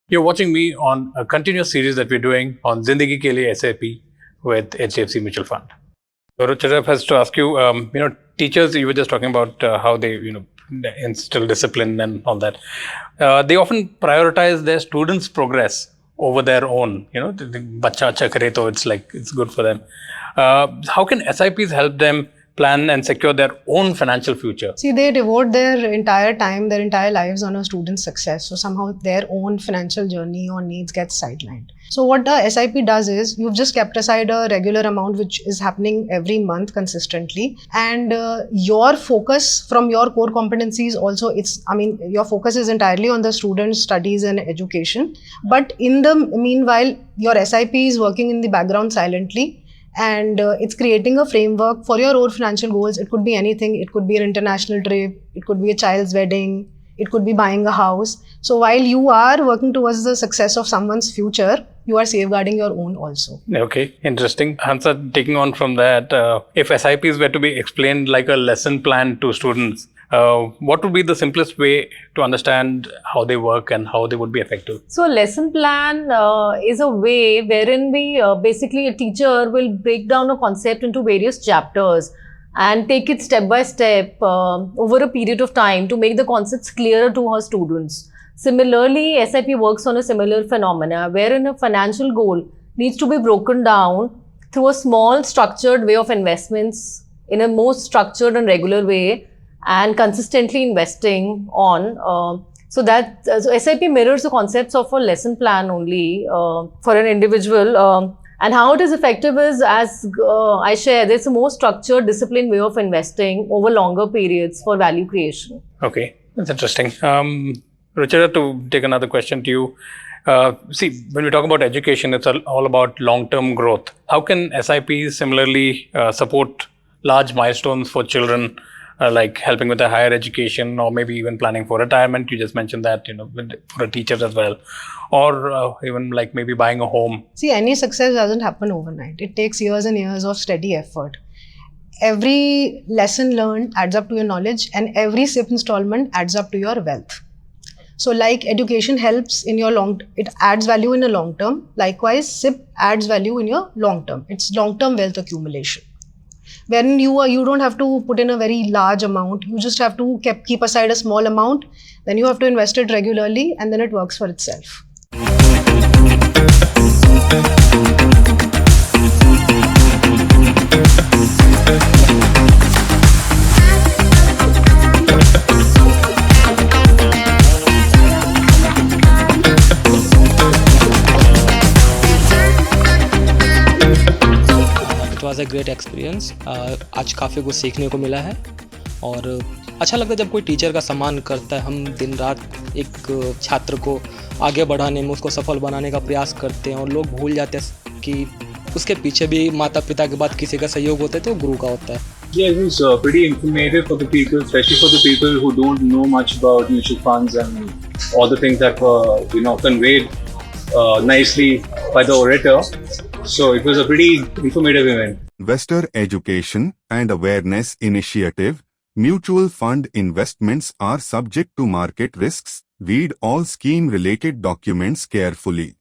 You're watching me on a continuous series that we're doing on Zindagi Ke Liye SIP with HDFC Mutual Fund. So, Ruchira has to ask you, teachers, you were just talking about how they, instill discipline and all that. They often prioritize their students' progress over their own. Bacha acha kare to it's good for them. How can SIPs help them plan and secure their own financial future? See, they devote their entire time, their entire lives on a student's success. So somehow their own financial journey or needs gets sidelined. So what the SIP does is, you've just kept aside a regular amount which is happening every month consistently, and your focus from your core competencies also, your focus is entirely on the student's studies and education. But in the meanwhile, your SIP is working in the background silently, and it's creating a framework for your own financial goals. It could be anything. It could be an international trip. It could be a child's wedding. It could be buying a house. So while you are working towards the success of someone's future, you are safeguarding your own also. Okay, interesting. Hansa, taking on from that, if SIPs were to be explained like a lesson plan to students, what would be the simplest way to understand how they work and how they would be effective? So a lesson plan is a way wherein we basically, a teacher will break down a concept into various chapters and take it step by step over a period of time to make the concepts clearer to her students. Similarly, SIP works on a similar phenomena wherein a financial goal needs to be broken down through a small structured way of investments in a more structured and regular way, and consistently investing on. So SIP mirrors the concepts of a lesson plan only for an individual. And how it is effective is, as I share, there's a more structured, disciplined way of investing over longer periods for value creation. Okay, that's interesting. Ruchira, to take another question to you. See, when we talk about education, it's all about long-term growth. How can SIPs similarly support large milestones for children, like helping with their higher education, or maybe even planning for retirement? You just mentioned that, for a teacher as well, or even like maybe buying a home. See, any success doesn't happen overnight. It takes years and years of steady effort. Every lesson learned adds up to your knowledge, and every SIP installment adds up to your wealth. So like education helps in your it adds value in a long term. Likewise, SIP adds value in your long term. It's long-term wealth accumulation. When you don't have to put in a very large amount, you just have to keep aside a small amount, then you have to invest it regularly, and then it works for itself. Was a great experience. आज काफ़ी कुछ सीखने को मिला है और अच्छा लगता है जब कोई टीचर का सम्मान करता है। हम दिन रात एक छात्र को आगे बढ़ाने में, उसको सफल बनाने का प्रयास करते हैं और लोग भूल जाते हैं कि उसके पीछे भी माता पिता के बाद किसी का सहयोग होता है, तो गुरु का होता है। Yeah, it was pretty informative for the people, especially for the people who don't know much about mutual funds and all the things that were, conveyed nicely by the orator. So it was a pretty informative event. Investor Education and Awareness Initiative. Mutual fund investments are subject to market risks. Read all scheme-related documents carefully.